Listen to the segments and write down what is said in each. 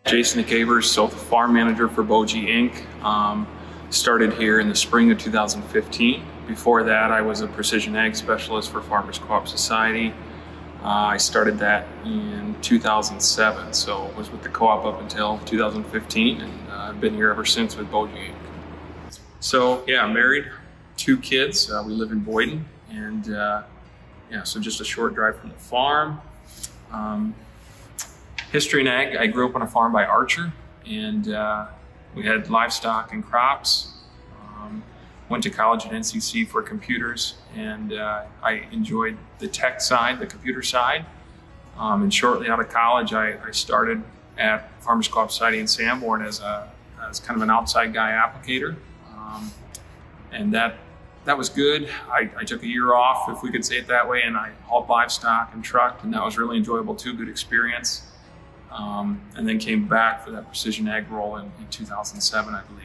Jason Diekevers, so farm manager for Boji Inc. Started here in the spring of 2015. Before that, I was a precision ag specialist for Coop Society. I started that in 2007, so I was with the co-op up until 2015, and I've been here ever since with Boji Inc. So yeah, I'm married, 2 kids. We live in Boyden, and yeah, so just a short drive from the farm. History in ag, I grew up on a farm by Archer, and we had livestock and crops. Went to college at NCC for computers, and I enjoyed the tech side, the computer side. And shortly out of college, I started at Coop Society in Sanborn as kind of an outside guy applicator. And that was good. I took a year off, if we could say it that way, and I hauled livestock and trucked, and that was really enjoyable too, good experience. And then came back for that precision ag role in 2007, I believe.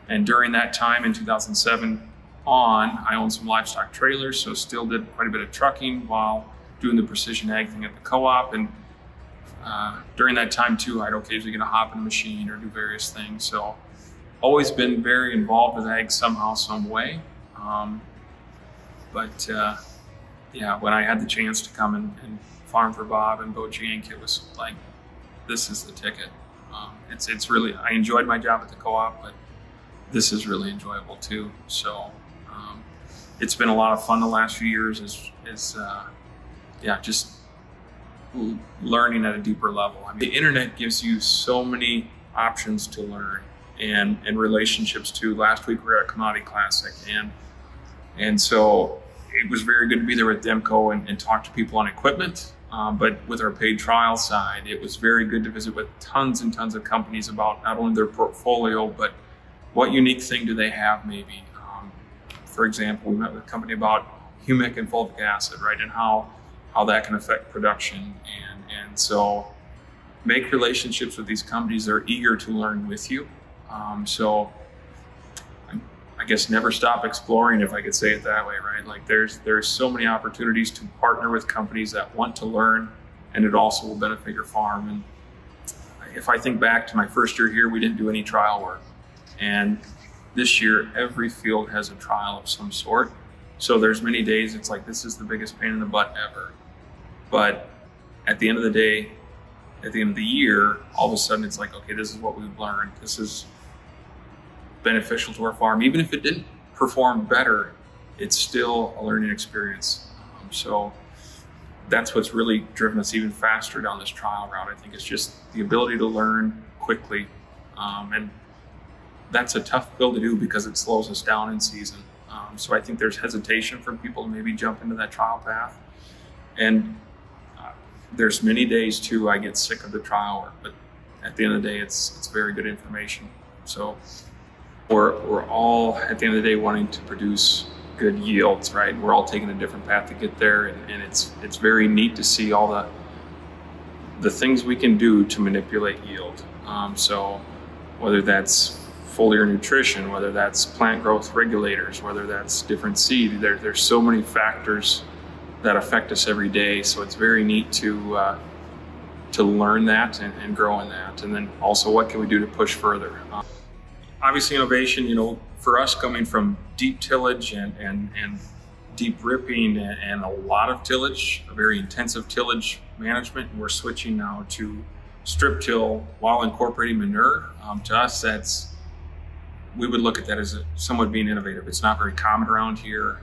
And during that time in 2007 on, I owned some livestock trailers, so still did quite a bit of trucking while doing the precision ag thing at the co-op. And during that time too, I'd occasionally get a hop in a machine or do various things. So always been very involved with ag somehow, some way. Yeah, when I had the chance to come and farm for Bob and Boji Inc, it was like, this is the ticket. It's really, I enjoyed my job at the co-op, but this is really enjoyable too. So it's been a lot of fun the last few years, yeah, just learning at a deeper level. I mean, the internet gives you so many options to learn and relationships too. Last week we were at Commodity Classic, and so it was very good to be there with Demco and talk to people on equipment. But with our paid trial side, it was very good to visit with tons and tons of companies about not only their portfolio, but what unique thing do they have maybe. For example, we met with a company about humic and fulvic acid, right, and how that can affect production. And so make relationships with these companies. They're eager to learn with you. So I guess never stop exploring, if I could say it that way, right? Like there's so many opportunities to partner with companies that want to learn, and it also will benefit your farm. And if I think back to my first year here, we didn't do any trial work. And this year, every field has a trial of some sort. So there's many days it's like, this is the biggest pain in the butt ever. But at the end of the day, at the end of the year, all of a sudden it's like, okay, this is what we've learned. This is beneficial to our farm. Even if it didn't perform better, it's still a learning experience. So that's what's really driven us even faster down this trial route. I think it's just the ability to learn quickly. And that's a tough pill to do because it slows us down in season. So I think there's hesitation for people to maybe jump into that trial path. And there's many days too, I get sick of the trial work, but at the end of the day, it's very good information. So we're all, at the end of the day, wanting to produce good yields, right? We're all taking a different path to get there, and it's very neat to see all the things we can do to manipulate yield. So whether that's foliar nutrition, whether that's plant growth regulators, whether that's different seed, there's so many factors that affect us every day. So it's very neat to learn that and grow in that. And then also, what can we do to push further? Obviously innovation, you know, for us coming from deep tillage and deep ripping and a lot of tillage, a very intensive tillage management, and we're switching now to strip till while incorporating manure. To us, we would look at that as somewhat being innovative. It's not very common around here,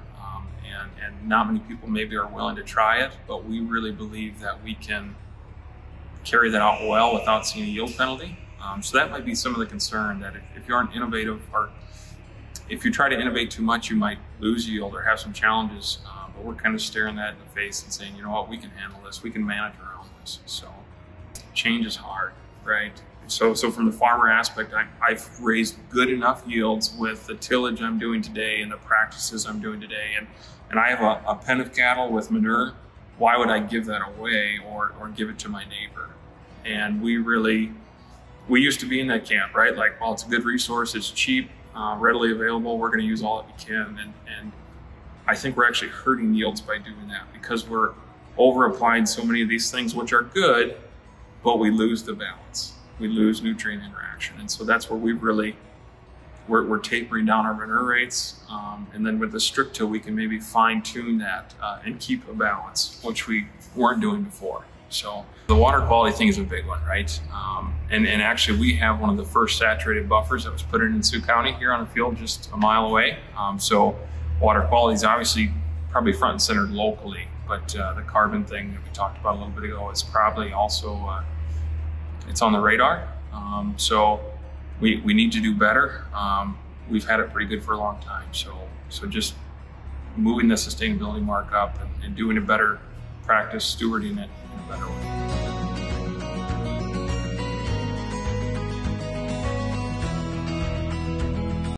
and not many people maybe are willing to try it, but we really believe that we can carry that out well without seeing a yield penalty. So that might be some of the concern, that if you aren't innovative, or if you try to innovate too much, you might lose yield or have some challenges. But we're kind of staring that in the face and saying, you know what, we can handle this, we can manage around this. So change is hard, right? So from the farmer aspect, I've raised good enough yields with the tillage I'm doing today and the practices I'm doing today. And I have a pen of cattle with manure. Why would I give that away or give it to my neighbor? And we used to be in that camp, right? Like, well, it's a good resource, it's cheap, readily available, we're gonna use all that we can. And I think we're actually hurting yields by doing that, because we're over applying so many of these things, which are good, but we lose the balance. We lose nutrient interaction. And so that's where we really, we're tapering down our manure rates. And then with the strict till, we can maybe fine tune that and keep a balance, which we weren't doing before. So the water quality thing is a big one, right? And actually we have one of the first saturated buffers that was put in Sioux County here on a field just a mile away. So water quality is obviously probably front and center locally, but the carbon thing that we talked about a little bit ago is probably also, it's on the radar. So we need to do better. We've had it pretty good for a long time. So just moving the sustainability mark up and doing a better practice, stewarding it in a better way.